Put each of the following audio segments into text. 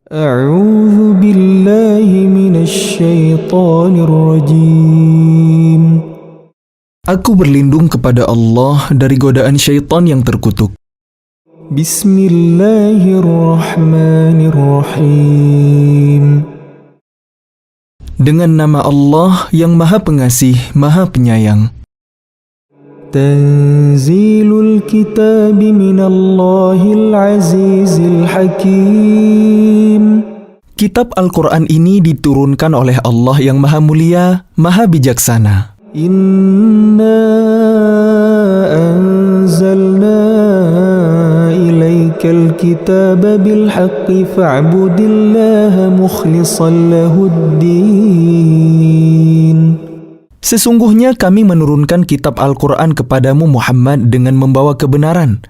أعوذ بالله من الشيطان الرجيم. Aku berlindung kepada Allah dari godaan syaitan yang terkutuk. Bismillahirrahmanirrahim. Dengan nama Allah yang Maha Pengasih, Maha Penyayang. Tanzilul kitab minallahil azizil hakim. Kitab Al-Quran ini diturunkan oleh Allah yang Maha Mulia, Maha Bijaksana. Inna anzalna ilaikal kitaba bilhaqqi fa'budillaha mukhlishan lahuddin. Sesungguhnya kami menurunkan kitab Al-Quran kepadamu Muhammad dengan membawa kebenaran.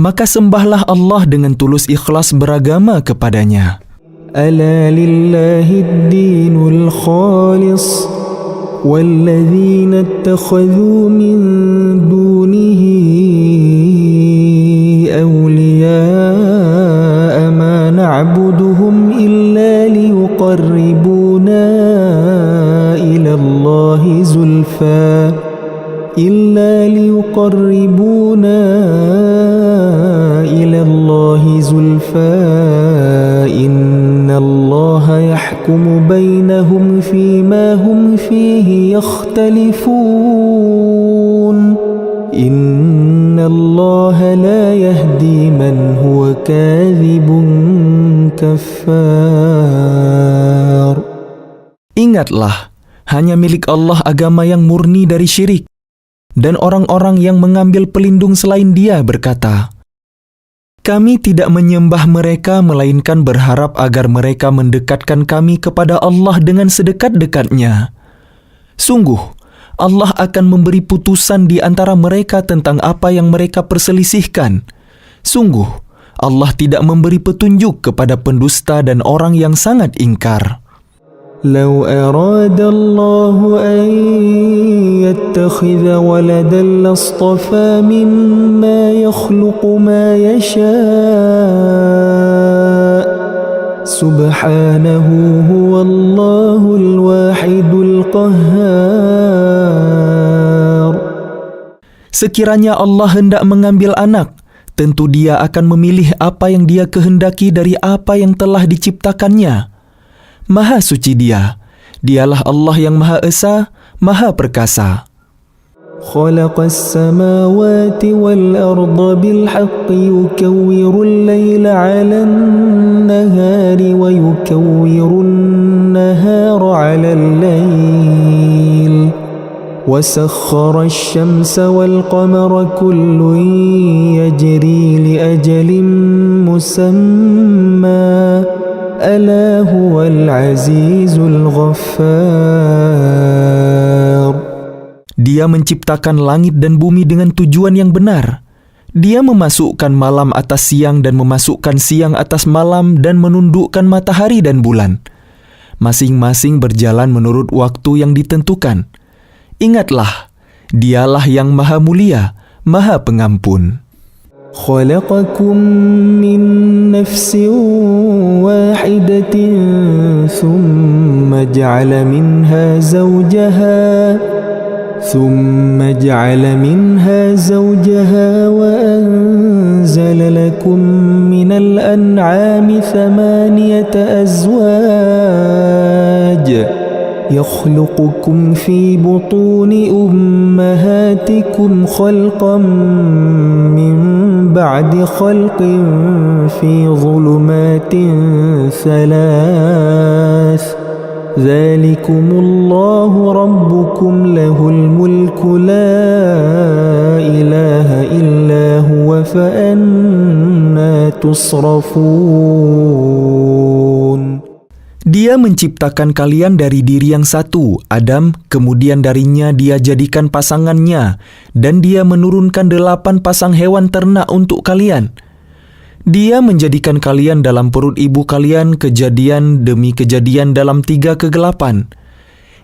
Maka sembahlah Allah dengan tulus ikhlas beragama kepadanya. Ala lillahid dinul khalis. Walladzina ittakhadhu min dunihi awliya'a ma na'buduhum illa liyuqarribuna ila Allahi zulfa innallaha yahkumu bainahum fima hum fihi yakhtalifun. Innallaha la yahdi man huwa kadhibun kaffar. Ingatlah, hanya milik Allah agama yang murni dari syirik. Dan orang-orang yang mengambil pelindung selain Dia berkata, kami tidak menyembah mereka melainkan berharap agar mereka mendekatkan kami kepada Allah dengan sedekat-dekatnya. Sungguh, Allah akan memberi putusan di antara mereka tentang apa yang mereka perselisihkan. Sungguh, Allah tidak memberi petunjuk kepada pendusta dan orang yang sangat ingkar. لو أراد الله أن يتخذ ولدا لاصطفى مما يخلق ما يشاء سبحانه هو الله الواحد القهار. Sekiranya Allah hendak mengambil anak, tentu Dia akan memilih apa yang Dia kehendaki dari apa yang telah diciptakannya. Maha suci Dia. Dialah Allah yang Maha Esa, Maha Perkasa. Khalaqas samawati wal arda bil haqqi yukawwirul layla 'alan nahari wa yukawwirun nahara 'alal layl. Wa sakhkhara asy-syamsa wal qamara kullun yajri li ajalin musamma. Ala huwal azizul ghaffar. Dia menciptakan langit dan bumi dengan tujuan yang benar. Dia memasukkan malam atas siang dan memasukkan siang atas malam dan menundukkan matahari dan bulan. Masing-masing berjalan menurut waktu yang ditentukan. Ingatlah, Dialah yang Maha Mulia, Maha Pengampun. خلقكم من نفس واحدة ثم جعل منها زوجها وأنزل لكم من الأنعام 8 أزواج يخلقكم في بطون أمهاتكم خلقا من بعد خلق في ظلمات 3 ذلكم الله ربكم له الملك لا إله إلا هو فأنى تصرفون. Dia menciptakan kalian dari diri yang satu, Adam, kemudian darinya Dia jadikan pasangannya, dan Dia menurunkan 8 pasang hewan ternak untuk kalian. Dia menjadikan kalian dalam perut ibu kalian kejadian demi kejadian dalam 3 kegelapan.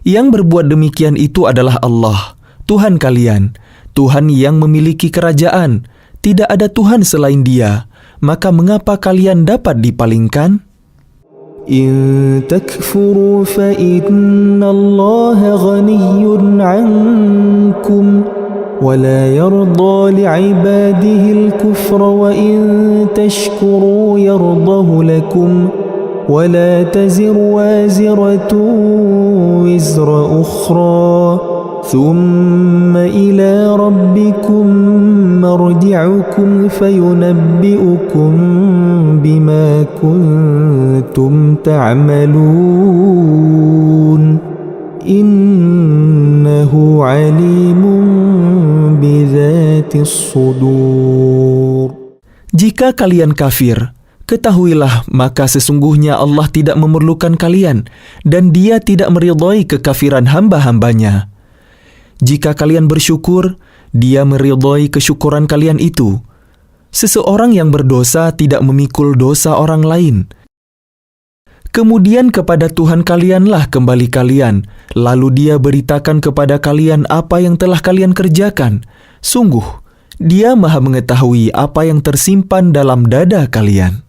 Yang berbuat demikian itu adalah Allah, Tuhan kalian, Tuhan yang memiliki kerajaan. Tidak ada Tuhan selain Dia, maka mengapa kalian dapat dipalingkan? إن تكفروا فإن الله غني عنكم ولا يرضى لعباده الكفر وإن تشكروا يرضه لكم ولا تزر وازرة وزر أخرى ثم إلى ربكم مرجعكم فينبئكم بما كنتم تعملون إنه عليم بذات الصدور. Jika kalian kafir, ketahuilah maka sesungguhnya Allah tidak memerlukan kalian dan Dia tidak meridhai kekafiran hamba-hambanya. Jika kalian bersyukur, Dia meridhai kesyukuran kalian itu. Seseorang yang berdosa tidak memikul dosa orang lain. Kemudian kepada Tuhan kalianlah kembali kalian, lalu Dia beritakan kepada kalian apa yang telah kalian kerjakan. Sungguh, Dia Maha mengetahui apa yang tersimpan dalam dada kalian.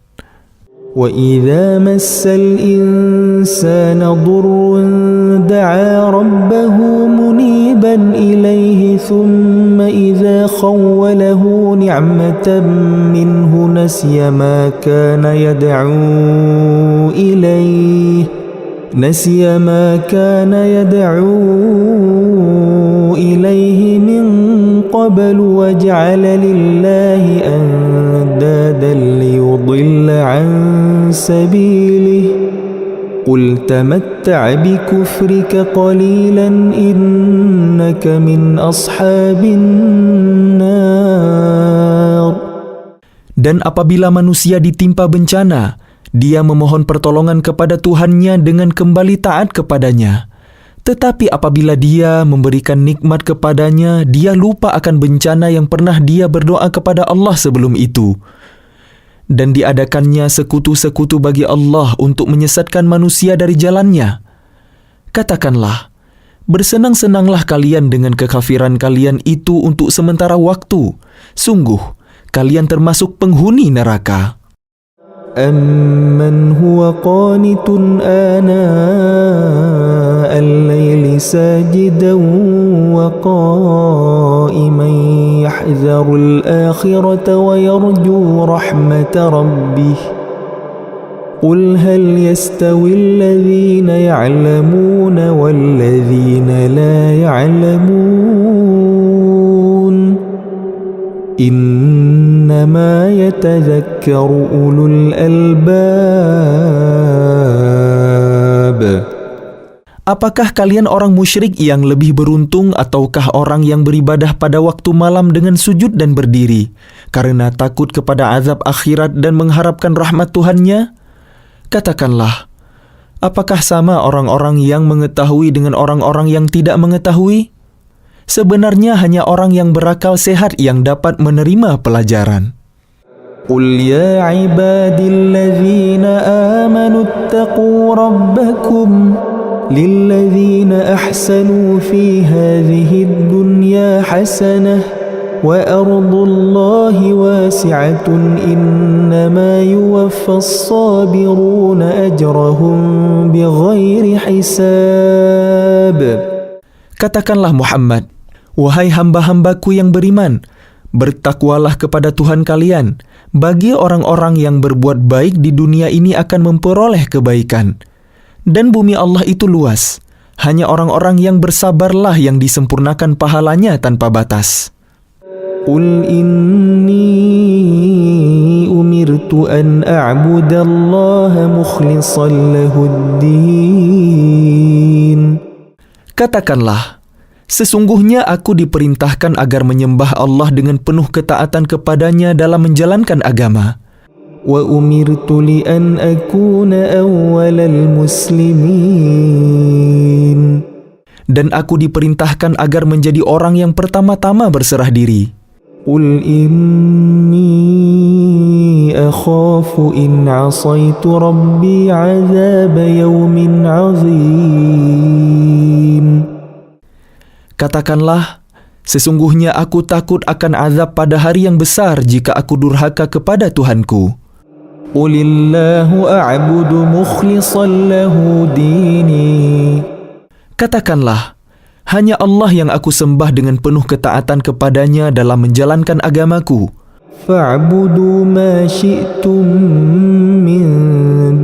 وَإِذَا مَسَّ الْإِنسَانَ ضُرٌّ دَعَا رَبَّهُ مُنِيبًا إِلَيْهِ ثُمَّ إِذَا خَوَّلَهُ نِعْمَةً مِّنْهُ نَسِيَ مَا كَانَ يَدْعُو إِلَيْهِ مِنْ قَبْلُ وَجَعَلَ لِلَّهِ أَنْدَادًا لِيُضِلَّ عَنْ سَبِيلِهِ قُلْ تَمَتَّعْ بِكُفْرِكَ قَلِيلًا إِنَّكَ مِنْ أَصْحَابِ النَّارِ. Dan apabila manusia ditimpa bencana, dia memohon pertolongan kepada Tuhannya dengan kembali taat kepadanya. Tetapi apabila dia memberikan nikmat kepadanya, dia lupa akan bencana yang pernah dia berdoa kepada Allah sebelum itu. Dan diadakannya sekutu-sekutu bagi Allah untuk menyesatkan manusia dari jalannya. Katakanlah, bersenang-senanglah kalian dengan kekafiran kalian itu untuk sementara waktu. Sungguh, kalian termasuk penghuni neraka. أَمَّنْ هُوَ قَانِتٌ آنَاءَ اللَّيْلِ سَاجِدًا وَقَائِمًا يَحْذَرُ الْآخِرَةَ وَيَرْجُو رَحْمَةَ رَبِّهِ قُلْ هَلْ يَسْتَوِي الَّذِينَ يَعْلَمُونَ وَالَّذِينَ لَا يَعْلَمُونَ إِنَّمَا يَتَذَكَّرُ أُولُو الْأَلْبَابِ. Apakah kalian orang musyrik yang lebih beruntung ataukah orang yang beribadah pada waktu malam dengan sujud dan berdiri karena takut kepada azab akhirat dan mengharapkan rahmat Tuhannya? Katakanlah, apakah sama orang-orang yang mengetahui dengan orang-orang yang tidak mengetahui? Sebenarnya hanya orang yang berakal sehat yang dapat menerima pelajaran. قُلْ يَا عِبَادِي الَّذِينَ آمَنُوا اتَّقُوا رَبَّكُمْ لِلَّذِينَ أَحْسَنُوا فِي هَذِهِ الدُّنْيَا حَسَنَةٌ وَأَرْضُ اللَّهِ وَاسِعَةٌ إِنَّمَا يُوَفَّى الصَّابِرُونَ أَجْرَهُمْ بِغَيْرِ حِسَابٍ. Katakanlah Muhammad, wahai hamba-hambaku yang beriman, bertakwalah kepada Tuhan kalian. Bagi orang-orang yang berbuat baik di dunia ini akan memperoleh kebaikan. Dan bumi Allah itu luas. Hanya orang-orang yang bersabarlah yang disempurnakan pahalanya tanpa batas. قُلْ إِنِّي أُمِرْتُ أَنْ أَعْبُدَ اللَّهَ مُخْلِصًا لَهُ الدِّينَ. Katakanlah, sesungguhnya aku diperintahkan agar menyembah Allah dengan penuh ketaatan kepadanya dalam menjalankan agama. وَأُمِرْتُ لِأَنْ أَكُونَ أَوَّلَ الْمُسْلِمِينَ. Dan aku diperintahkan agar menjadi orang yang pertama-tama berserah diri. قُلْ إِنِّي أَخَافُ إِنْ عَصَيْتُ رَبِّي عَذَابَ يَوْمٍ عَظِيمٍ. Katakanlah, sesungguhnya aku takut akan azab pada hari yang besar jika aku durhaka kepada Tuhanku. قل الله أعبد مخلصا له ديني. Katakanlah, hanya Allah yang aku sembah dengan penuh ketaatan kepadanya dalam menjalankan agamaku. فاعبدوا ما شئتم من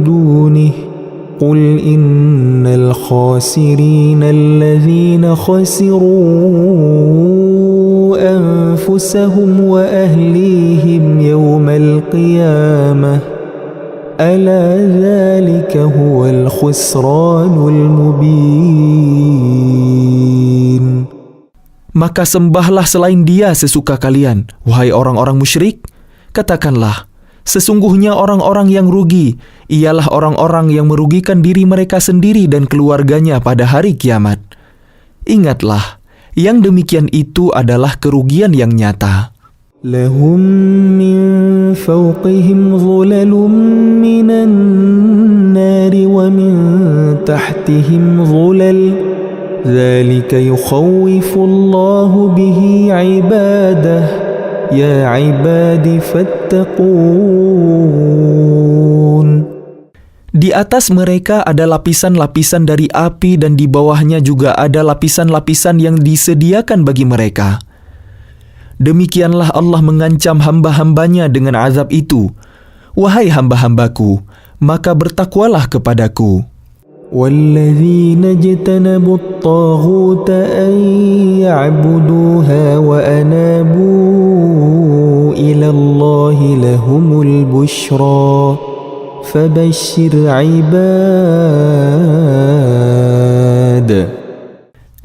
دونه قل إن الخاسرين الذين خسروا أنفسهم وأهليهم يوم القيامة ألا ذلك هو الخسران المبين. Maka sembahlah selain Dia sesuka kalian, wahai orang-orang musyrik. Katakanlah, sesungguhnya orang-orang yang rugi ialah orang-orang yang merugikan diri mereka sendiri dan keluarganya pada hari kiamat. Ingatlah, yang demikian itu adalah kerugian yang nyata. لهم من فوقهم ظلل من النار ومن تحتهم ظلل ذلك يخوف الله به عباده يا عباد فاتقون. Di atas mereka ada lapisan-lapisan dari api dan di bawahnya juga ada lapisan-lapisan yang disediakan bagi mereka. Demikianlah Allah mengancam hamba-hambanya dengan azab itu. Wahai hamba-hambaku, maka bertakwalah kepadaku. والذين اجتنبوا الطاغوت أن يعبدوها وأنابوا إلى الله لهم البشرى فبشر عباد.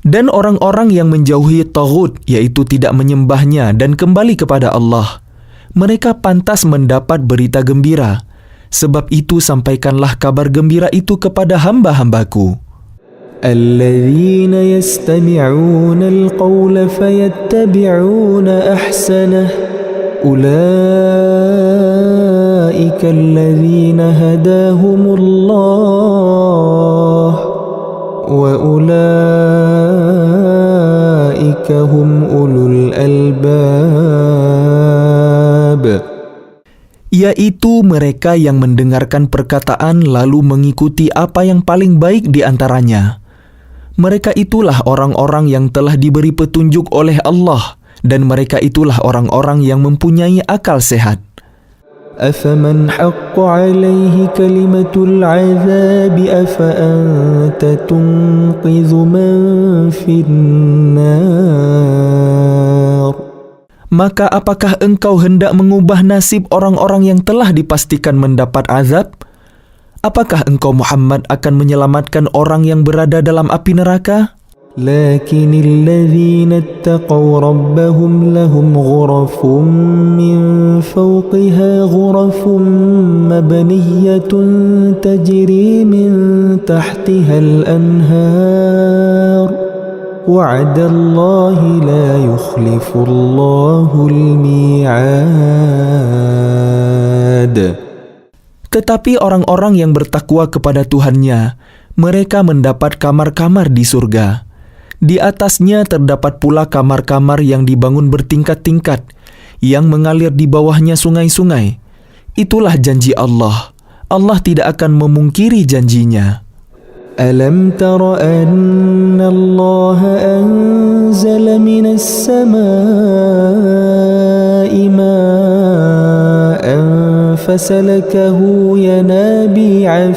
Dan orang-orang yang menjauhi taghut, yaitu tidak menyembahnya dan kembali kepada Allah, mereka pantas mendapat berita gembira. Sebab itu sampaikanlah kabar gembira itu kepada hamba-hambaku. الذين يستمعون القول فيتبعون أحسنه أولئك الذين هداهم الله وأولئك هم أولو الألباب. Yaitu mereka yang mendengarkan perkataan lalu mengikuti apa yang paling baik di antaranya. Mereka itulah orang-orang yang telah diberi petunjuk oleh Allah, dan mereka itulah orang-orang yang mempunyai akal sehat. أفمن حق عليه كلمة العذاب أفأنت تنقذ من في النار. Maka apakah engkau hendak mengubah nasib orang-orang yang telah dipastikan mendapat azab? Apakah engkau Muhammad akan menyelamatkan orang yang berada dalam api neraka? لكن الذين اتقوا ربهم لهم غرف من فوقها غرف مبنية تجري من تحتها الأنهار وعد الله لا يخلف الله الميعاد. Tetapi orang-orang yang bertakwa kepada Tuhannya, mereka mendapat kamar-kamar di surga. Di atasnya terdapat pula kamar-kamar yang dibangun bertingkat-tingkat, yang mengalir di bawahnya sungai-sungai. Itulah janji Allah. Allah tidak akan memungkiri janjinya. ألم تر أن الله أنزل من السماء ماء فسلكه ينابيع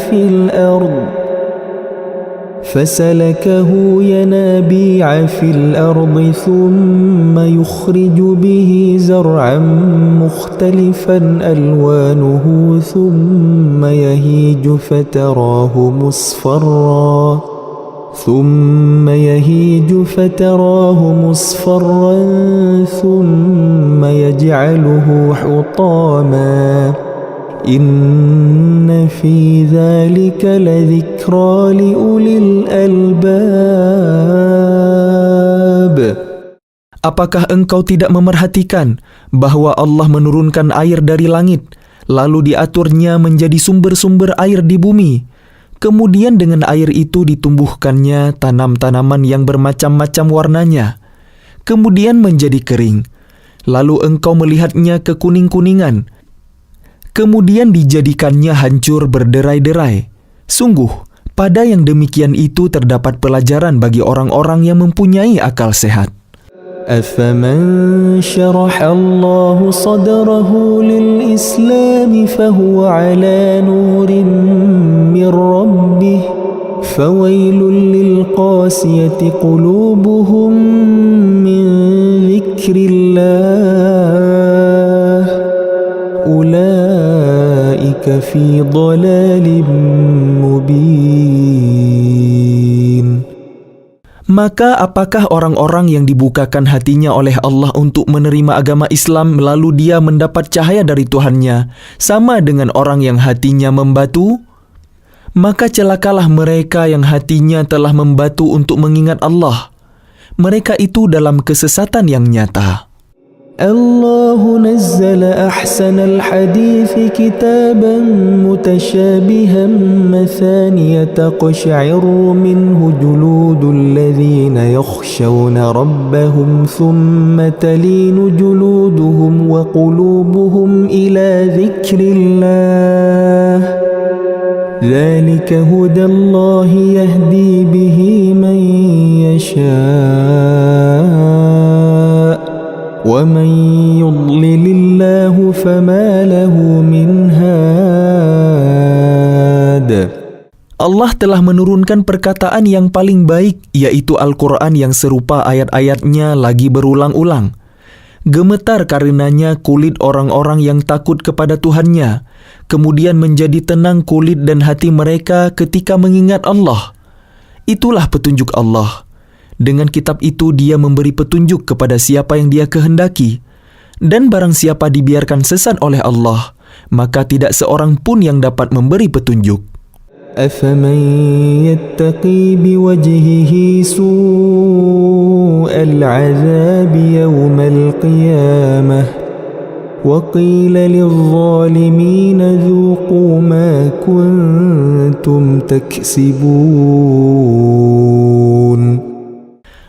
في الأرض ثم يخرج به زرعا مختلفا ألوانه ثم يهيج فتراه مصفرا ثم يجعله حطاما إن في ذلك لذكرى لأولي الألباب. Apakah engkau tidak memerhatikan bahwa Allah menurunkan air dari langit, lalu diaturnya menjadi sumber-sumber air di bumi? Kemudian dengan air itu ditumbuhkannya tanam-tanaman yang bermacam-macam warnanya. Kemudian menjadi kering. Lalu engkau melihatnya kekuning-kuningan. kemudian dijadikannya hancur berderai-derai. Sungguh, pada yang demikian itu terdapat pelajaran bagi orang-orang yang mempunyai akal sehat. أفمن شرح الله صدره للإسلام فهو على نور من ربه فويل للقاسية قلوبهم من ذكر الله أولئك في ضلال مبين. Maka apakah orang-orang yang dibukakan hatinya oleh Allah untuk menerima agama Islam lalu dia mendapat cahaya dari Tuhannya sama dengan orang yang hatinya membatu? Maka celakalah mereka yang hatinya telah membatu untuk mengingat Allah. Mereka itu dalam kesesatan yang nyata. الله نزل أحسن الحديث كتابا متشابها مثانية تقشعر منه جلود الذين يخشون ربهم ثم تلين جلودهم وقلوبهم إلى ذكر الله ذلك هدى الله يهدي به من يشاء ومن يضلل الله فما له من هاد. Allah telah menurunkan perkataan yang paling baik, yaitu Al-Quran yang serupa ayat-ayatnya lagi berulang-ulang. Gemetar karenanya kulit orang-orang yang takut kepada Tuhannya, kemudian menjadi tenang kulit dan hati mereka ketika mengingat Allah. Itulah petunjuk Allah. Dengan kitab itu dia memberi petunjuk kepada siapa yang dia kehendaki. Dan barang siapa dibiarkan sesat oleh Allah, maka tidak seorang pun yang dapat memberi petunjuk. أفمن يتقي بوجهه سوء العذاب يوم القيامة وقيل للظالمين ذوقوا ما كنتم تكسبون.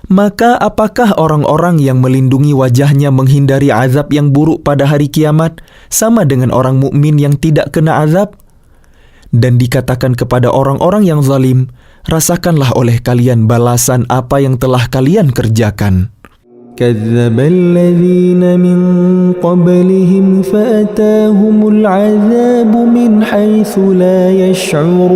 Maka apakah orang-orang yang melindungi wajahnya menghindari azab yang buruk pada hari kiamat sama dengan orang mukmin yang tidak kena azab? Dan dikatakan kepada orang-orang yang zalim, rasakanlah oleh kalian balasan apa yang telah kalian kerjakan. كذب الذين من قبلهم فأتاهم العذاب من حيث لا يشعرون.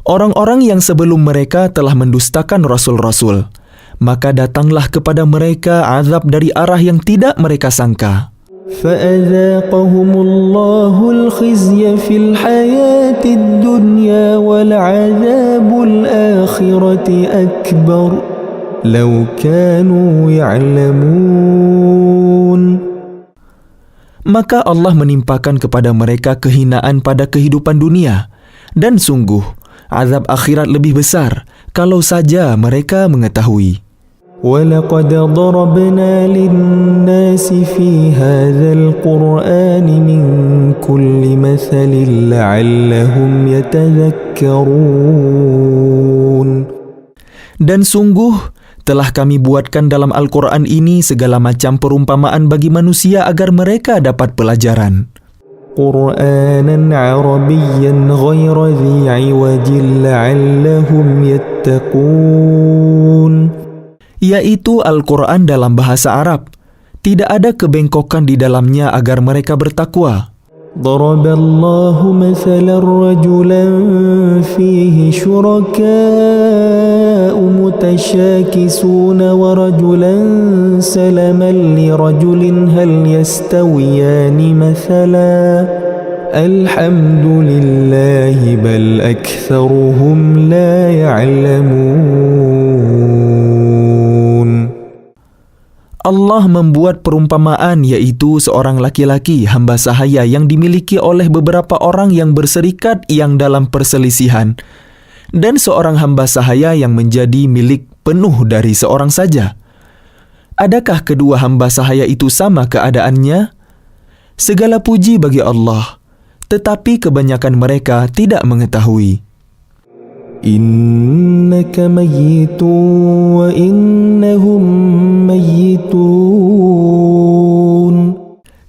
Orang-orang yang sebelum mereka telah mendustakan rasul-rasul, maka datanglah kepada mereka azab dari arah yang tidak mereka sangka. فأذاقهم الله الخزي في الحياة الدنيا ولعذاب الآخرة أكبر لو كانوا يعلمون. Maka Allah menimpakan kepada mereka kehinaan pada kehidupan dunia, dan sungguh azab akhirat lebih besar kalau saja mereka mengetahui. وَلَقَدْ ضَرَبْنَا لِلنَّاسِ فِي هَذَا الْقُرْآنِ مِنْ كُلِّ مَثَلٍ لَعَلَّهُمْ يَتَذَكَّرُونَ. Dan sungguh telah kami buatkan dalam Al-Quran ini segala macam perumpamaan bagi manusia agar mereka dapat pelajaran. قُرْآنًا عَرَبِيًّا غَيْرَ ذِي عِوَجٍ لَعَلَّهُمْ يَتَّقُونَ. Yaitu Al-Quran dalam bahasa Arab. Tidak ada kebengkokan di dalamnya agar mereka bertakwa. ضرب الله مثلا رجلا فيه شركاء متشاكسون ورجلا سلما لرجل هل يستويان مثلا الحمد لله بل أكثرهم لا يعلمون. Allah membuat perumpamaan, yaitu seorang laki-laki hamba sahaya yang dimiliki oleh beberapa orang yang berserikat yang dalam perselisihan, dan seorang hamba sahaya yang menjadi milik penuh dari seorang saja. Adakah kedua hamba sahaya itu sama keadaannya? Segala puji bagi Allah, tetapi kebanyakan mereka tidak mengetahui. إنك ميت وإنهم ميتون.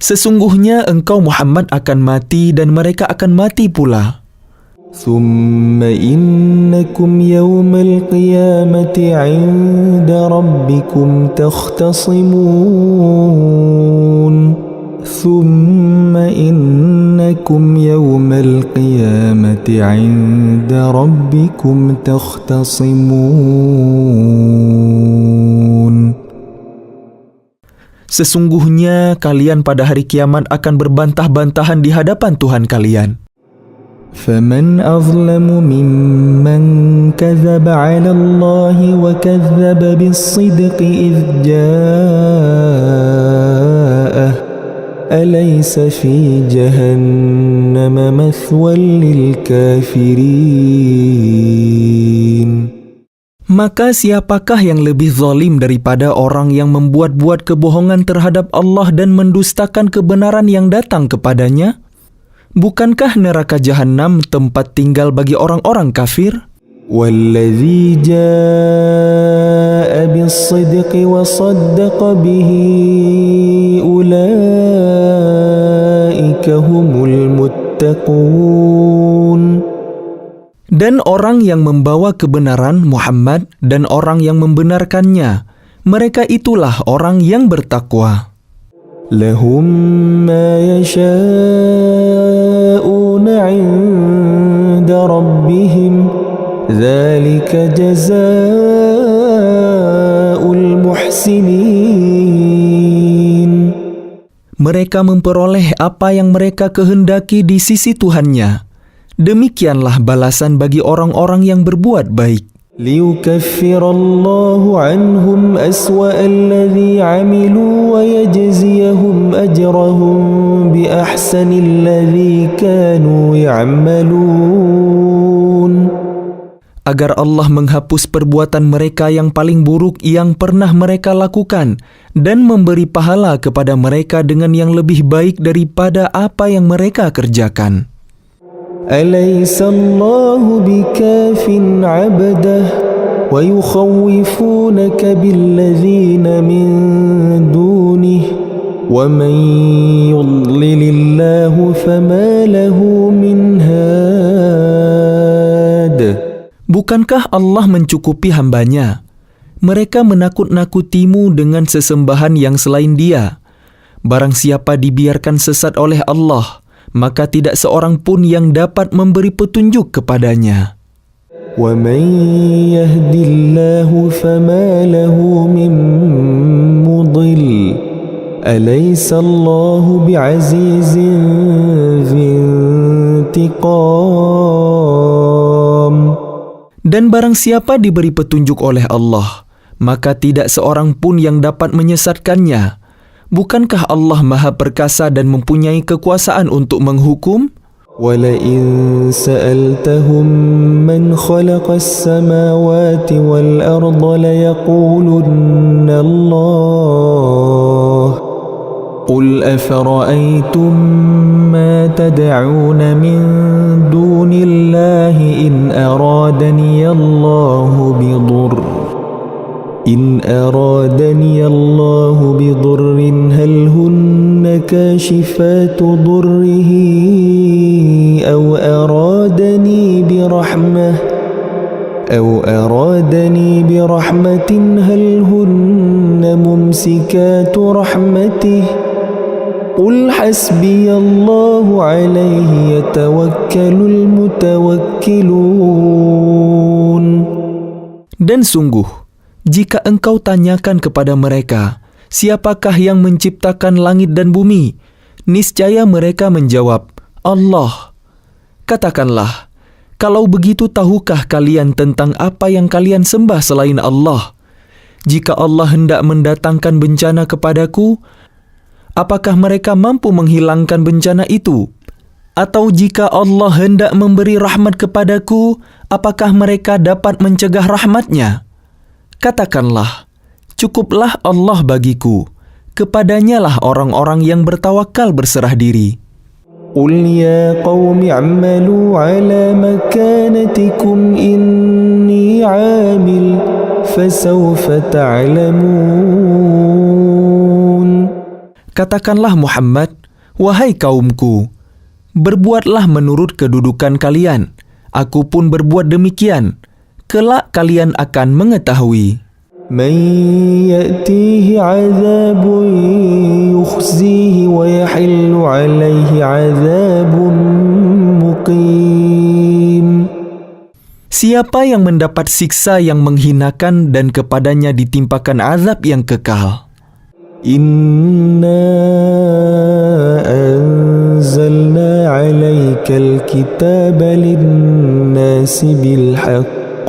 Sesungguhnya engkau Muhammad akan mati dan mereka akan mati pula. ثم إنكم يوم القيامة عند ربكم تختصمون ثم إنكم يوم القيامة عند ربكم تختصمون. Sesungguhnya kalian pada hari kiamat akan berbantah-bantahan di hadapan Tuhan kalian. فمن أظلم ممن كذب على الله وكذب بالصدق إذ جاءه أليس في جهنم مثوى للكافرين. Maka siapakah yang lebih zalim daripada orang yang membuat-buat kebohongan terhadap Allah dan mendustakan kebenaran yang datang kepadanya? Bukankah neraka Jahannam tempat tinggal bagi orang-orang kafir? وَالَّذِي جَاءَ بِالصِّدْقِ وَصَدَّقَ بِهِ أُولَئِكَ هُمُ الْمُتَّقُونَ. Dan orang yang membawa kebenaran Muhammad dan orang yang membenarkannya, mereka itulah orang yang bertakwa. لهم ما يشاءون عند ربهم ذلك جزاء المحسنين. Mereka memperoleh apa yang mereka kehendaki di sisi Tuhannya. Demikianlah balasan bagi orang-orang yang berbuat baik. ليكفر الله عنهم أسوأ الذي عملوا ويجزيهم أجرهم بأحسن الذي كانوا يعملون. Agar Allah menghapus perbuatan mereka yang paling buruk yang pernah mereka lakukan dan memberi pahala kepada mereka dengan yang lebih baik daripada apa yang mereka kerjakan. أليس الله بكاف عبده ويخوفونك بالذين من دونه ومن يضلل الله فما له من هاد. Bukankah Allah mencukupi hambanya? Mereka menakut-nakutimu dengan sesembahan yang selain Dia. Barang siapa dibiarkan sesat oleh Allah, maka tidak seorang pun yang dapat memberi petunjuk kepadanya. وَمَنْ يَهْدِ اللَّهُ فَمَا لَهُ مِنْ مُضِلٍّ أَلَيْسَ اللَّهُ بِعَزِيزٍ ذِي انْتِقَامٍ. Dan barang siapa diberi petunjuk oleh Allah, maka tidak seorang pun yang dapat menyesatkannya. Bukankah Allah Maha Perkasa dan mempunyai kekuasaan untuk menghukum? وَلَئِنْ سَأَلْتَهُمْ مَنْ خَلَقَ السَّمَاوَاتِ وَالْأَرْضَ لَيَقُولُنَّ اللَّهُ قُلْ أَفَرَأَيْتُمْ مَا تَدْعُونَ مِنْ دُونِ اللَّهِ إِنْ أَرَادَنِيَ اللَّهُ بِضُرٍّ هَلْ هُنَّ كَاشِفَاتُ ضُرِّهِ أَوْ أَرَادَنِي بِرَحْمَةٍ هَلْ هُنَّ مُمْسِكَاتُ رَحْمَتِهِ قُلْ حَسْبِيَ اللَّهُ عَلَيْهِ يَتَوَكَّلُ الْمُتَوَكِّلُونَ. Dan sungguh, jika engkau tanyakan kepada mereka, siapakah yang menciptakan langit dan bumi? Niscaya mereka menjawab, Allah. Katakanlah, kalau begitu tahukah kalian tentang apa yang kalian sembah selain Allah? Jika Allah hendak mendatangkan bencana kepadaku, apakah mereka mampu menghilangkan bencana itu? Atau jika Allah hendak memberi rahmat kepadaku, apakah mereka dapat mencegah rahmatnya? Katakanlah, cukuplah Allah bagiku, kepadanyalah orang-orang yang bertawakal berserah diri. قُلْ يَا قَوْمِ اعْمَلُوا عَلَى مَكَانَتِكُمْ إِنِّي عَامِلٌ فَسَوْفَ تَعْلَمُونَ. Katakanlah Muhammad, wahai kaumku, berbuatlah menurut kedudukan kalian. Aku pun berbuat demikian. Kelak kalian akan mengetahui. من يأتيه عذاب يخزيه ويحل عليه عذاب مقيم. Siapa yang mendapat siksa yang menghinakan dan kepadanya ditimpakan azab yang kekal. إنا أنزلنا عليك الكتاب للناس بالحق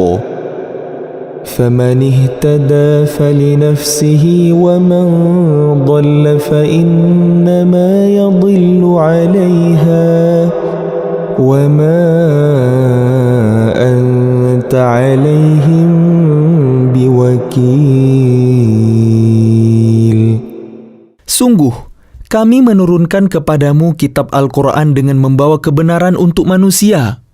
فمن اهتدى فلنفسه ومن ضل فإنما يضل عليها وما أنت عليهم بوكيل. Sungguh, kami menurunkan kepadamu kitab Al-Quran dengan membawa kebenaran untuk manusia.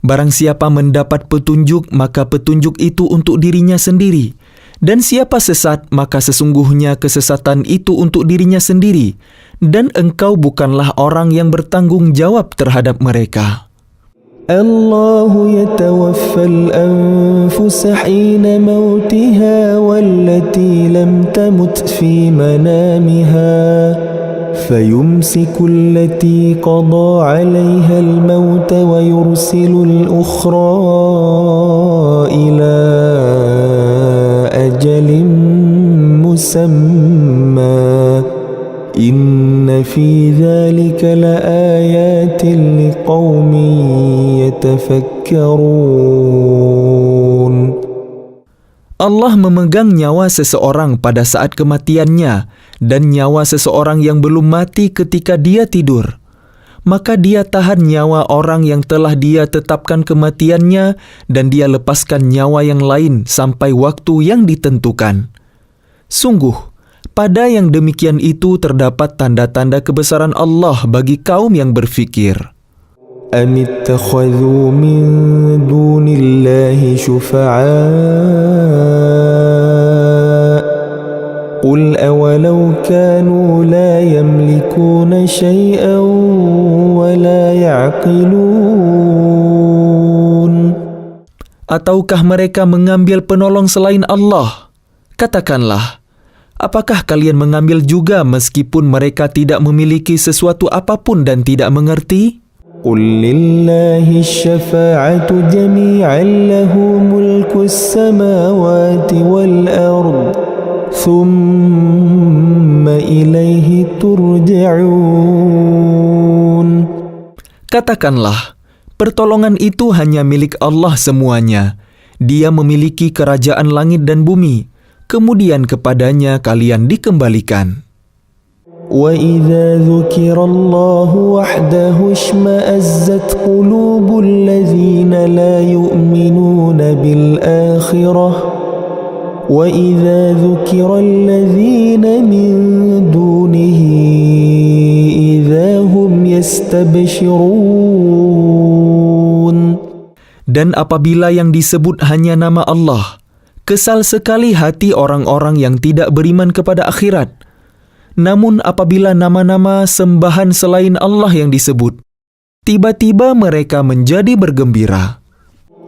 Barang siapa mendapat petunjuk, maka petunjuk itu untuk dirinya sendiri. Dan siapa sesat, maka sesungguhnya kesesatan itu untuk dirinya sendiri. Dan engkau bukanlah orang yang bertanggung jawab terhadap mereka. الله يتوفى الأنفس حين موتها والتي لم تمت في منامها فيمسك التي قضى عليها الموت ويرسل الأخرى إلى أجل مسمى إن في ذلك لآيات لقوم يتفكرون. Allah memegang nyawa seseorang pada saat kematiannya dan nyawa seseorang yang belum mati ketika dia tidur. Maka dia tahan nyawa orang yang telah dia tetapkan kematiannya dan dia lepaskan nyawa yang lain sampai waktu yang ditentukan. Sungguh, pada yang demikian itu terdapat tanda-tanda kebesaran Allah bagi kaum yang berfikir. أم اتخذوا من دون الله شفعاء قل أولو كانوا لا يملكون شيئا ولا يعقلون. Ataukah mereka mengambil penolong selain Allah? Katakanlah, apakah kalian mengambil juga meskipun mereka tidak memiliki sesuatu apapun dan tidak mengerti? قل لله الشفاعة جميعا له ملك السماوات والأرض ثم إليه ترجعون. Katakanlah, pertolongan itu hanya milik Allah semuanya. Dia memiliki kerajaan langit dan bumi. Kemudian kepadanya kalian dikembalikan. وَإِذَا ذُكِرَ اللَّهُ وَحْدَهُ اشْمَأَزَّتْ قُلُوبُ الَّذِينَ لَا يُؤْمِنُونَ بِالْآخِرَةِ وَإِذَا ذُكِرَ الَّذِينَ مِن دُونِهِ إِذَا هُمْ يَسْتَبْشِرُونَ. Dan apabila yang disebut hanya nama Allah, kesal sekali hati orang-orang yang tidak beriman kepada akhirat. Namun apabila nama-nama sembahan selain Allah yang disebut, tiba-tiba mereka menjadi bergembira.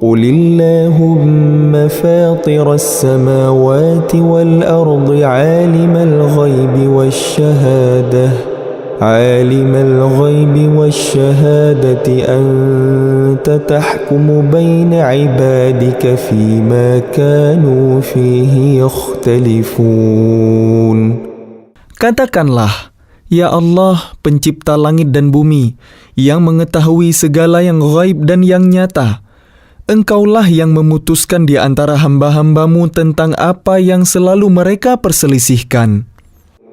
قُلِ اللَّهُمَّ فَاطِرَ السَّمَاوَاتِ وَالْأَرْضِ عَالِمَ الْغَيْبِ وَالشَّهَادَةِ أَنْتَ تَحْكُمُ بَيْنَ عِبَادِكَ فِيمَا كَانُوا فِيهِ يَخْتَلِفُونَ. Katakanlah, Ya Allah, pencipta langit dan bumi, yang mengetahui segala yang ghaib dan yang nyata. Engkaulah yang memutuskan di antara hamba-hambamu tentang apa yang selalu mereka perselisihkan.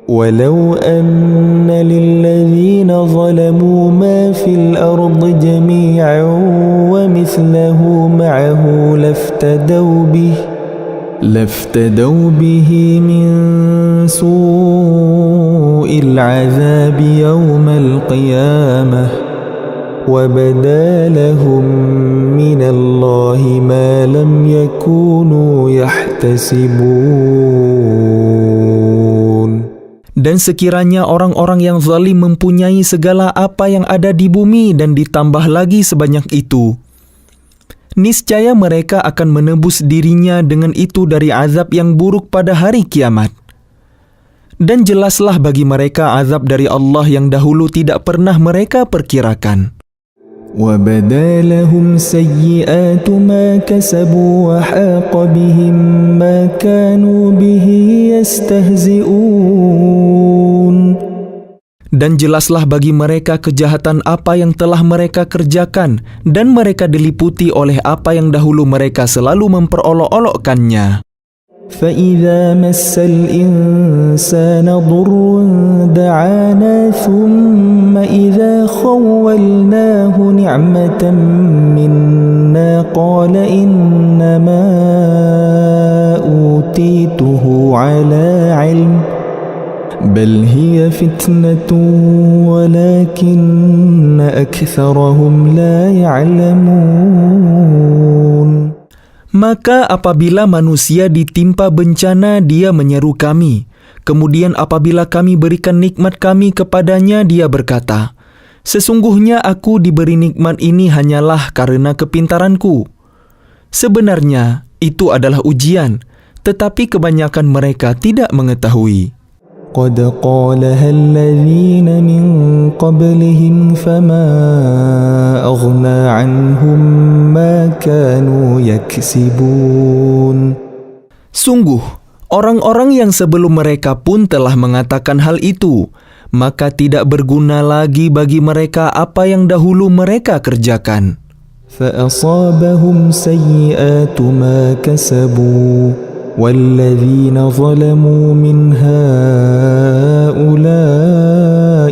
وَلَوْ أَنَّ لِلَّذِينَ ظَلَمُوا مَا فِي الْأَرْضِ جَمِيعًا وَمِثْلَهُ مَعَهُ لَافْتَدَوْا بِهِ مِنْ سُوءِ الْعَذَابِ يَوْمَ الْقِيَامَةِ وَبَدَا لَهُم مِّنَ اللَّهِ مَا لَمْ يَكُونُوا يَحْتَسِبُونَ. Dan sekiranya orang-orang yang zalim mempunyai segala apa yang ada di bumi dan ditambah lagi sebanyak itu, niscaya mereka akan menebus dirinya dengan itu dari azab yang buruk pada hari kiamat. Dan jelaslah bagi mereka azab dari Allah yang dahulu tidak pernah mereka perkirakan. وَبَدَا لَهُمْ سَيِّئَاتُ مَا كَسَبُوا وَحَاقَ بِهِمْ مَا كَانُوا بِهِ يَسْتَهْزِئُونَ. Dan jelaslah bagi mereka kejahatan apa yang telah mereka kerjakan, dan mereka diliputi oleh apa yang dahulu mereka selalu memperolok-olokkannya. فَإِذَا مَسَّ الْإِنسَانَ ضُرٌّ دَعَانَا ثُمَّ إِذَا خَوَّلْنَاهُ نِعْمَةً مِنَّا قَالَ إِنَّمَا أُوتِيتُهُ عَلَى عِلْمٍ بَلْ هِيَ فِتْنَةٌ وَلَكِنَّ أَكْثَرَهُمْ لَا يَعْلَمُونَ. Maka apabila manusia ditimpa bencana, dia menyeru kami. Kemudian apabila kami berikan nikmat kami kepadanya, dia berkata, "Sesungguhnya aku diberi nikmat ini hanyalah karena kepintaranku." Sebenarnya itu adalah ujian, tetapi kebanyakan mereka tidak mengetahui. قد قالها الذين من قبلهم فما أغنى عنهم ما كانوا يكسبون. Sungguh, orang-orang yang sebelum mereka pun telah mengatakan hal itu, maka tidak berguna lagi bagi mereka apa yang dahulu mereka kerjakan. فأصابهم سيئات ما كسبوا وَالَّذِينَ ظَلَمُوا مِنْ هَؤُلَاءِ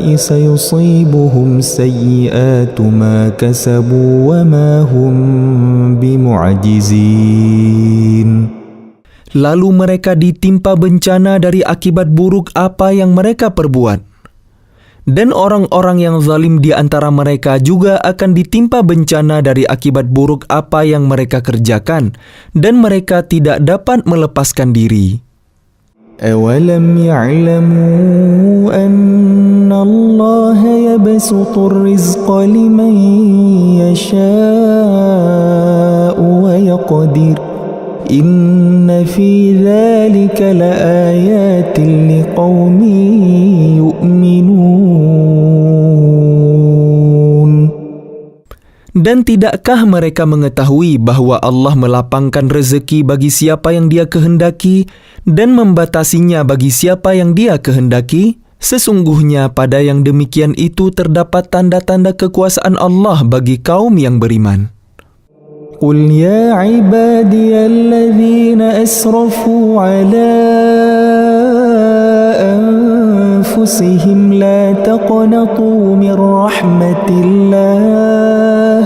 سَيُصِيبُهُمْ سَيِّئَاتُ مَا كَسَبُوا وَمَا هُمْ بِمُعْجِزِينَ. Lalu mereka ditimpa bencana dari akibat buruk apa yang mereka perbuat. Dan orang-orang yang zalim di antara mereka juga akan ditimpa bencana dari akibat buruk apa yang mereka kerjakan, dan mereka tidak dapat melepaskan diri. أَوَلَمْ يَعْلَمُوا أَنَّ اللَّهَ يَبْسُطُ الرِّزْقَ لِمَن يَشَاءُ وَيَقْدِرُ إِنَّ فِي ذَلِكَ لَآيَاتٍ لِقَوْمٍ يُؤْمِنُونَ. Dan tidakkah mereka mengetahui bahwa Allah melapangkan rezeki bagi siapa yang Dia kehendaki dan membatasinya bagi siapa yang Dia kehendaki? Sesungguhnya pada yang demikian itu terdapat tanda-tanda kekuasaan Allah bagi kaum yang beriman. قُلْ يَا عِبَادِيَ الَّذِينَ أَسْرَفُوا عَلَىٰ أَنفُسِهِمْ لَا تَقْنَطُوا مِنْ رَحْمَةِ اللَّهِ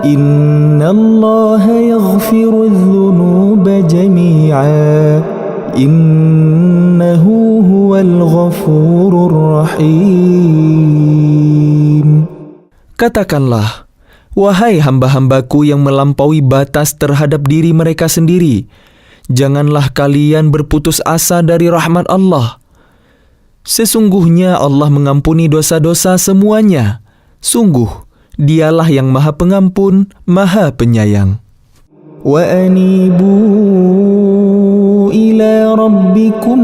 إِنَّ اللَّهَ يَغْفِرُ الذُّنُوبَ جَمِيعًا إِنَّهُ هُوَ الْغَفُورُ الرَّحِيمُ. Katakanlah, wahai hamba-hambaku yang melampaui batas terhadap diri mereka sendiri, janganlah kalian berputus asa dari rahmat Allah. Sesungguhnya Allah mengampuni dosa-dosa semuanya. Sungguh, Dialah yang Maha Pengampun, Maha Penyayang. وَأَنِيبُوا إِلَى رَبِّكُمْ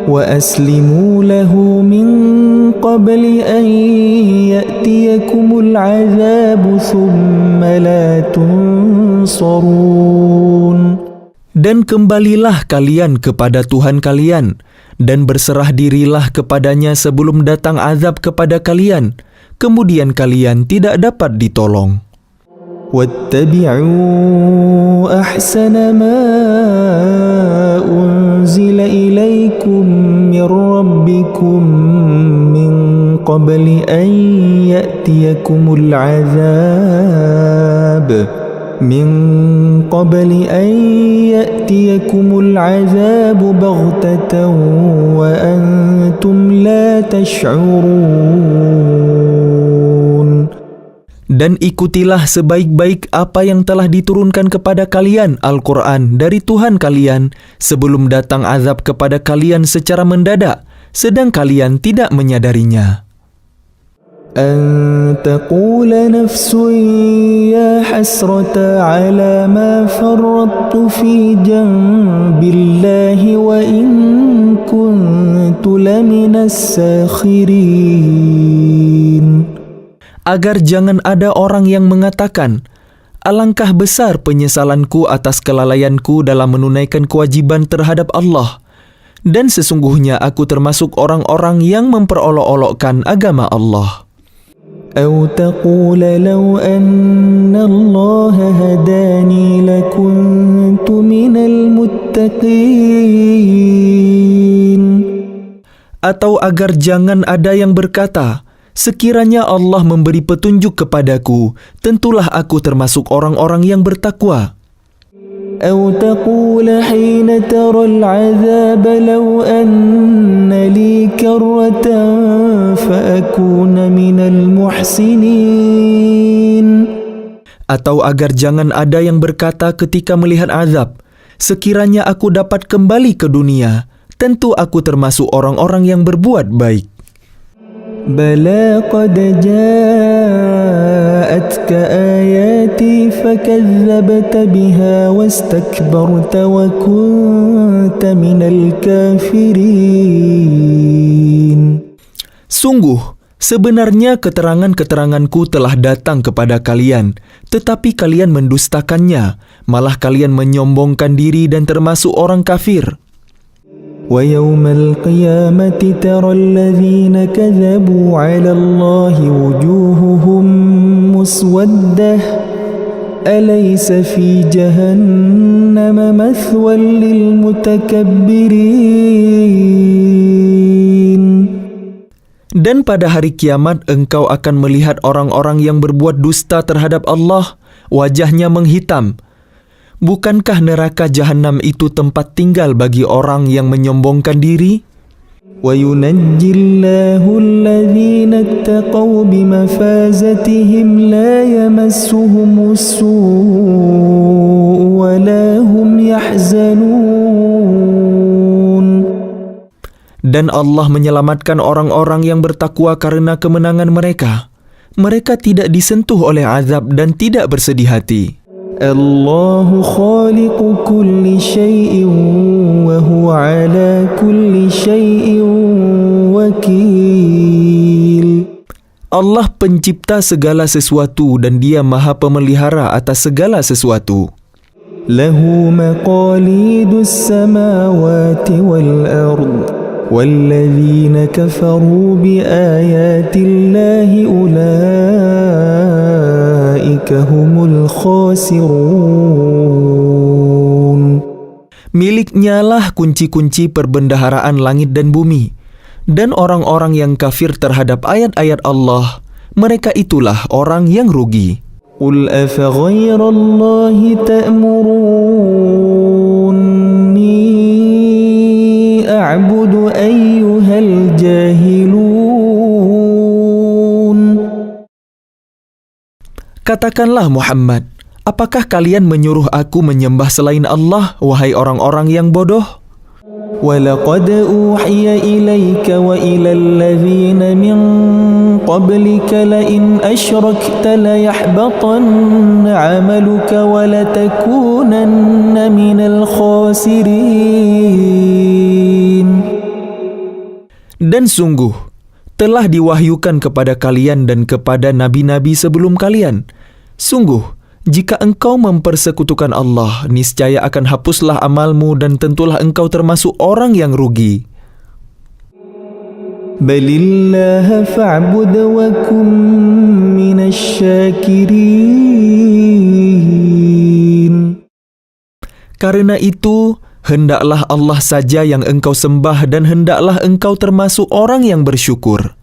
وَأَسْلِمُوا لَهُ مِنْ قَبْلِ أَنْ يَأْتِيَكُمُ الْعَذَابُ ثُمَّ لَا تُنْصَرُونَ. Dan kembalilah kalian kepada Tuhan kalian, dan berserah dirilah kepadanya sebelum datang azab kepada kalian, kemudian kalian tidak dapat ditolong. وَاتَّبِعُوا أَحْسَنَ مَا أُنْزِلَ إِلَيْكُمْ مِنْ رَبِّكُمْ مِنْ قَبْلِ أَنْ يَأْتِيَكُمُ الْعَذَابُ بَغْتَةً وَأَنْتُمْ لَا تَشْعُرُونَ. Dan ikutilah sebaik-baik apa yang telah diturunkan kepada kalian Al-Quran dari Tuhan kalian sebelum datang azab kepada kalian secara mendadak, sedang kalian tidak menyadarinya. أن تقول نفس يا حسرة على ما فرطت في جنب الله وإن كنت لمن الساخرين. Agar jangan ada orang yang mengatakan, alangkah besar penyesalanku atas kelalaianku dalam menunaikan kewajiban terhadap Allah. Dan sesungguhnya aku termasuk orang-orang yang memperolok-olokkan agama Allah. أو تقول لو أن الله هداني لكنت من المتقين. Atau agar jangan ada yang berkata, sekiranya Allah memberi petunjuk kepadaku, tentulah aku termasuk orang-orang yang bertakwa. أو تقول حين ترى العذاب لو أن لي كرة فأكون من المحسنين. Atau agar jangan ada yang berkata ketika melihat azab, sekiranya aku dapat kembali ke dunia, tentu aku termasuk orang-orang yang berbuat baik. بلى قد جاءتك آياتي فكذبت بها واستكبرت وكنت من الكافرين. Sungguh, sebenarnya keterangan-keteranganku telah datang kepada kalian, tetapi kalian mendustakannya, malah kalian menyombongkan diri dan termasuk orang kafir. ويوم القيامة ترى الذين كذبوا على الله وجوههم مسودة أليس في جهنم مثوى للمتكبرين. Dan pada hari kiamat engkau akan melihat orang-orang yang berbuat dusta terhadap Allah, wajahnya menghitam. Bukankah neraka jahanam itu tempat tinggal bagi orang yang menyombongkan diri? وَيُنَجِّي اللَّهُ الَّذِينَ اتَّقَوْا بِمَفَازَتِهِمْ لَا يَمَسُّهُمُ السُّوءُ وَلَا هُمْ يَحْزَنُونَ. Dan Allah menyelamatkan orang-orang yang bertakwa karena kemenangan mereka. Mereka tidak disentuh oleh azab dan tidak bersedih hati. الله خالق كل شيء وهو على كل شيء وكيل. Allah pencipta segala sesuatu dan Dia Maha Pemelihara atas segala sesuatu. له مقاليد السماوات والأرض والذين كفروا بآيات الله أولئك هم الخاسرون. Miliknya lah kunci-kunci perbendaharaan langit dan bumi. Dan orang-orang yang kafir terhadap ayat-ayat Allah, mereka itulah orang yang rugi. قل أفغير الله تأمروني أعبد أيها الجاهلون. Katakanlah Muhammad, apakah kalian menyuruh aku menyembah selain Allah, wahai orang-orang yang bodoh? وَلَقَدْ أُوحِيَ إِلَيْكَ وَإِلَى الَّذِينَ مِنْ قَبْلِكَ لَئِنْ أَشْرَكْتَ لَيَحْبَطَنَّ عَمَلُكَ وَلَتَكُونَنَّ مِنَ الْخَاسِرِينَ. Dan sungguh, telah diwahyukan kepada kalian dan kepada nabi-nabi sebelum kalian. Sungguh, jika engkau mempersekutukan Allah, niscaya akan hapuslah amalmu dan tentulah engkau termasuk orang yang rugi. بَلِ اللَّهَ فَاعْبُدْ وَكُن مِّنَ الشَّاكِرِينَ. Karena itu, hendaklah Allah saja yang engkau sembah dan hendaklah engkau termasuk orang yang bersyukur.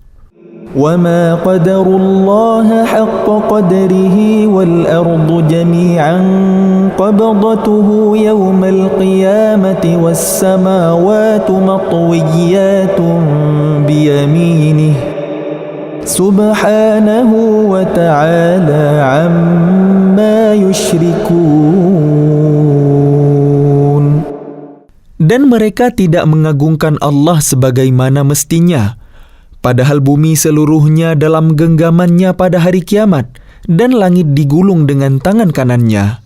وَمَا قَدَرُوا اللَّهَ حَقَّ قَدْرِهِ وَالْأَرْضُ جَمِيعًا قَبْضَتُهُ يَوْمَ الْقِيَامَةِ وَالسَّمَاوَاتُ مَطْوِيَّاتٌ بِيَمِينِهِ سبحانه وتعالى عما يشركون. Dan mereka tidak mengagungkan Allah sebagaimana mestinya, padahal bumi seluruhnya dalam genggamannya pada hari kiamat, dan langit digulung dengan tangan kanannya.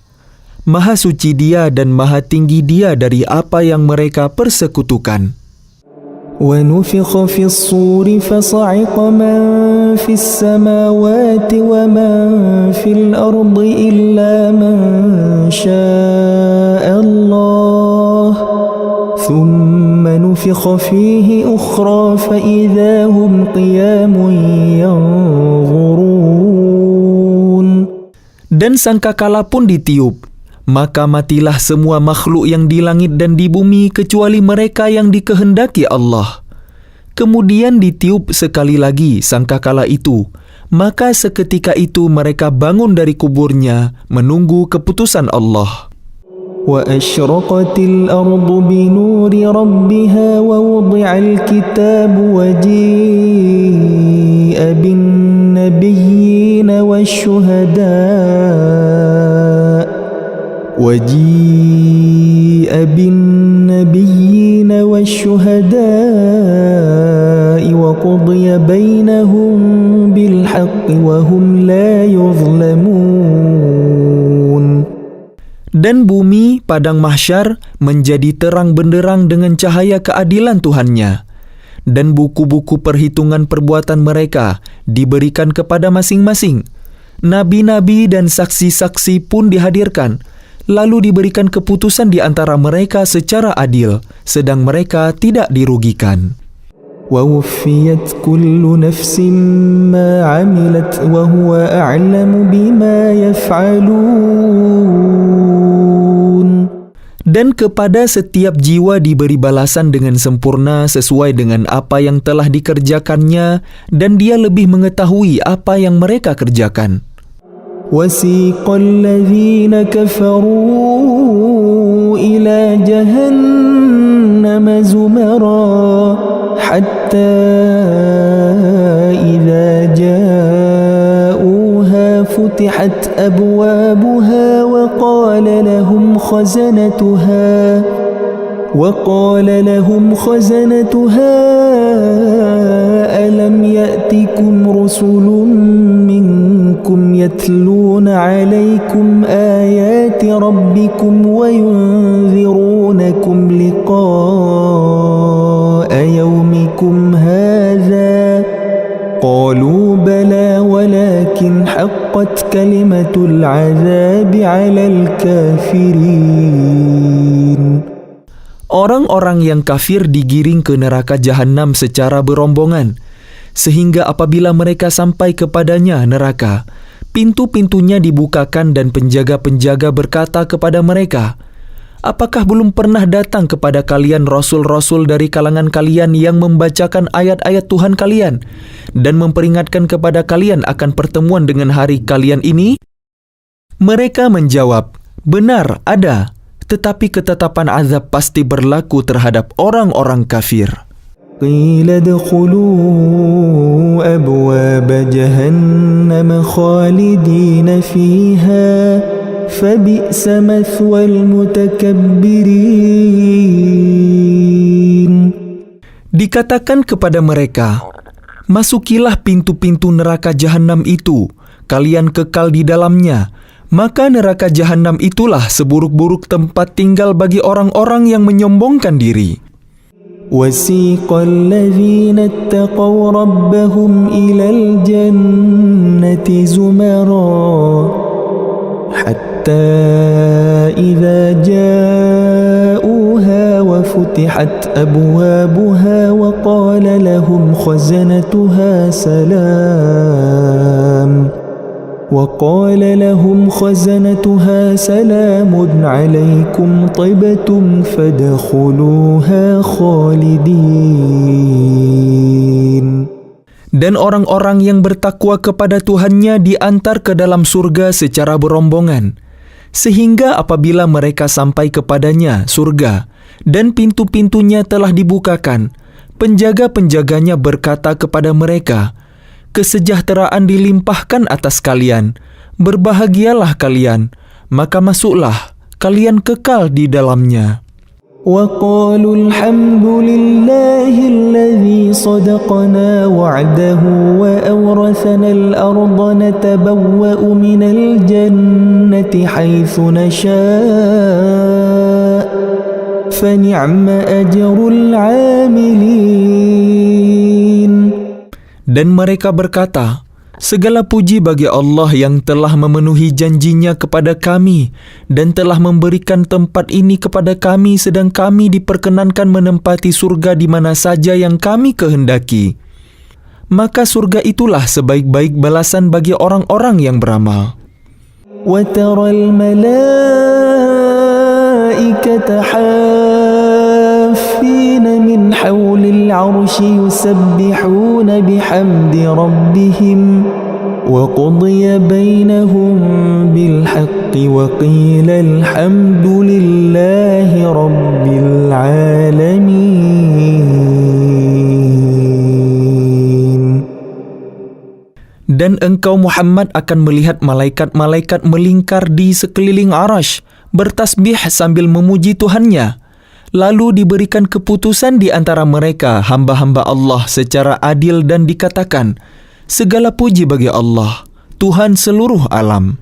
Maha suci Dia dan maha tinggi Dia dari apa yang mereka persekutukan. ونفخ في الصور فصعق من في السماوات ومن في الأرض إلا من شاء الله ثم نفخ فيه أخرى فإذا هم قيام ينظرون. Dan sangkakala pun ditiup, maka matilah semua makhluk yang di langit dan di bumi kecuali mereka yang dikehendaki Allah. Kemudian ditiup sekali lagi sangkakala itu, maka seketika itu mereka bangun dari kuburnya menunggu keputusan Allah. وأشرقت الأرض بنور ربها ووضع الكتاب وجيء بالنبيين والشهداء وقضي بينهم بالحق وهم لا يظلمون. Dan bumi padang mahsyar menjadi terang benderang dengan cahaya keadilan Tuhannya. Dan buku-buku perhitungan perbuatan mereka diberikan kepada masing-masing. Nabi-nabi dan saksi-saksi pun dihadirkan, lalu diberikan keputusan di antara mereka secara adil, sedang mereka tidak dirugikan. وَوُفِّيَتْ كُلُّ نَفْسٍ مَا عَمِلَتْ وَهُوَ أَعْلَمُ بِمَا يَفْعَلُونَ. Dan kepada setiap jiwa diberi balasan dengan sempurna sesuai dengan apa yang telah dikerjakannya, dan Dia lebih mengetahui apa yang mereka kerjakan. وَسِيقَ الَّذِينَ كَفَرُوا إِلَى جَهَنَّمَ زُمَرًا حَتَّى إِذَا جَاءُوهَا فُتِحَتْ أَبْوَابُهَا وقال لهم خزنتها ألم يأتكم رسل منكم يتلون عليكم آيات ربكم وينذرونكم لقاء يومكم هذا قالوا بلى ولكن حقت كلمة العذاب على الكافرين. Orang-orang yang kafir digiring ke neraka jahanam secara berombongan, sehingga apabila mereka sampai kepadanya neraka, pintu-pintunya dibukakan dan penjaga-penjaga berkata kepada mereka, "Apakah belum pernah datang kepada kalian rasul-rasul dari kalangan kalian yang membacakan ayat-ayat Tuhan kalian dan memperingatkan kepada kalian akan pertemuan dengan hari kalian ini?" Mereka menjawab, "Benar, ada. Tetapi ketetapan azab pasti berlaku terhadap orang-orang kafir." قيل ادخلوا أبواب جهنم خالدين فيها فبئس مثوى المتكبرين. Dikatakan kepada mereka, "Masukilah pintu-pintu neraka jahanam itu, kalian kekal di dalamnya." Maka neraka jahanam itulah seburuk-buruk tempat tinggal bagi orang-orang yang menyombongkan diri. وَسِيقَ الَّذِينَ اتَّقَوْا رَبَّهُمْ إِلَى الْجَنَّةِ زُمَرًا حَتَّى إِذَا جَاءُوهَا وَفُتِحَتْ أَبْوَابُهَا وَقَالَ لهم خزنتها سلام عليكم طبتم فادخلوها خالدين. Dan orang-orang yang bertakwa kepada Tuhannya diantar ke dalam surga secara berombongan, sehingga apabila mereka sampai kepadanya surga dan pintu-pintunya telah dibukakan, penjaga-penjaganya berkata kepada mereka, kesejahteraan dilimpahkan atas kalian. Berbahagialah kalian, maka masuklah kalian kekal di dalamnya. وقالوا الحمد لله الذي صدقنا وعده وأورثنا الأرض نتبوأ من الجنة حيث نشاء فنعم أجر العاملين. Dan mereka berkata, segala puji bagi Allah yang telah memenuhi janjinya kepada kami dan telah memberikan tempat ini kepada kami sedang kami diperkenankan menempati surga di mana saja yang kami kehendaki. Maka surga itulah sebaik-baik balasan bagi orang-orang yang beramal. وترى الملائكة حافين من حول العرش يسبحون بحمد ربهم وقضي بينهم بالحق وقيل الحمد لله رب العالمين. Dan engkau Muhammad akan melihat malaikat-malaikat melingkar di sekeliling arash, bertasbih sambil memuji Tuhannya. Lalu diberikan keputusan di antara mereka hamba-hamba Allah secara adil dan dikatakan, segala puji bagi Allah, Tuhan seluruh alam.